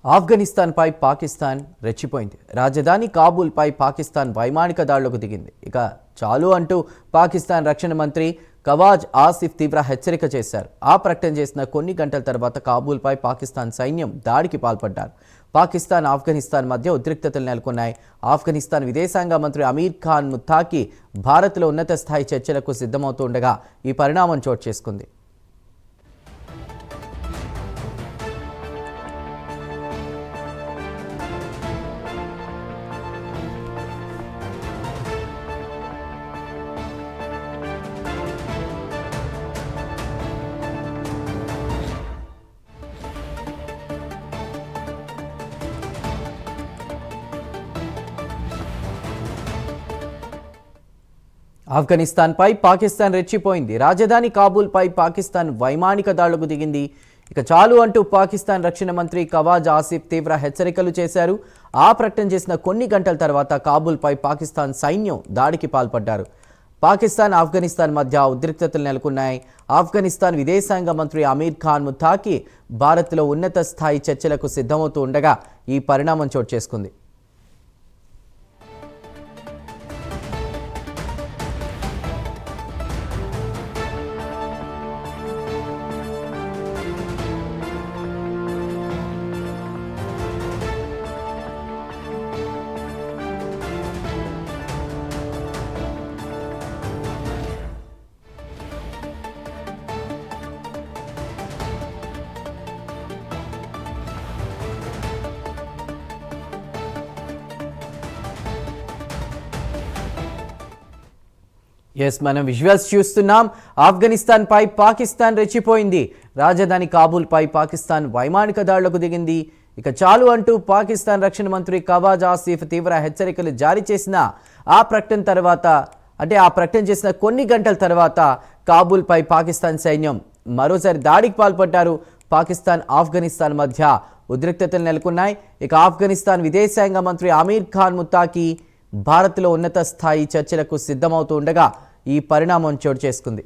ఆఫ్ఘనిస్తాన్పై పాకిస్తాన్ రెచ్చిపోయింది. రాజధాని కాబూల్పై పాకిస్తాన్ వైమానిక దాడులకు దిగింది. ఇక చాలు అంటూ పాకిస్తాన్ రక్షణ మంత్రి ఖవాజ్ ఆసిఫ్ తీవ్ర హెచ్చరిక చేశారు. ఆ ప్రకటన చేసిన కొన్ని గంటల తర్వాత కాబూల్పై పాకిస్తాన్ సైన్యం దాడికి పాల్పడ్డారు. పాకిస్తాన్ ఆఫ్ఘనిస్తాన్ మధ్య ఉద్రిక్తతలు నెలకొన్నాయి. ఆఫ్ఘనిస్తాన్ విదేశాంగ మంత్రి అమీర్ ఖాన్ ముత్తాకి భారత్లో ఉన్నత స్థాయి చర్చలకు సిద్ధమవుతుండగా ఈ పరిణామం చోటు చేసుకుంది. ఆఫ్ఘనిస్తాన్పై పాకిస్తాన్ రెచ్చిపోయింది. రాజధాని కాబూల్పై పాకిస్తాన్ వైమానిక దాడులకు దిగింది. ఇక చాలు అంటూ పాకిస్తాన్ రక్షణ మంత్రి ఖవాజ్ ఆసిఫ్ తీవ్ర హెచ్చరికలు చేశారు. ఆ ప్రకటన చేసిన కొన్ని గంటల తర్వాత కాబూల్పై పాకిస్తాన్ సైన్యం దాడికి పాల్పడ్డారు. పాకిస్తాన్ ఆఫ్ఘనిస్తాన్ మధ్య ఉద్రిక్తతలు నెలకొన్నాయి. ఆఫ్ఘనిస్తాన్ విదేశాంగ మంత్రి అమీర్ ఖాన్ ముత్తాకి భారత్లో ఉన్నత స్థాయి చర్చలకు సిద్ధమవుతూ ఉండగా ఈ పరిణామం చోటు చేసుకుంది. మనం విజువల్స్ చూస్తున్నాం. ఆఫ్ఘనిస్తాన్ పై పాకిస్తాన్ రెచ్చిపోయింది. రాజధాని కాబూల్పై పాకిస్తాన్ వైమానిక దాడులకు దిగింది. ఇక చాలు అంటూ పాకిస్తాన్ రక్షణ మంత్రి ఖవాజ్ ఆసిఫ్ తీవ్ర హెచ్చరికలు జారీ చేసిన ఆ ప్రకటన చేసిన కొన్ని గంటల తర్వాత కాబూల్పై పాకిస్తాన్ సైన్యం మరోసారి దాడికి పాల్పడ్డారు. పాకిస్తాన్ ఆఫ్ఘనిస్తాన్ మధ్య ఉద్రిక్తతలు నెలకొన్నాయి. ఇక ఆఫ్ఘనిస్తాన్ విదేశాంగ మంత్రి అమీర్ ఖాన్ ముత్తాకి భారత్లో ఉన్నత స్థాయి చర్చలకు సిద్ధమవుతూ ఉండగా ఈ పరిణామం చోటు చేసుకుంది.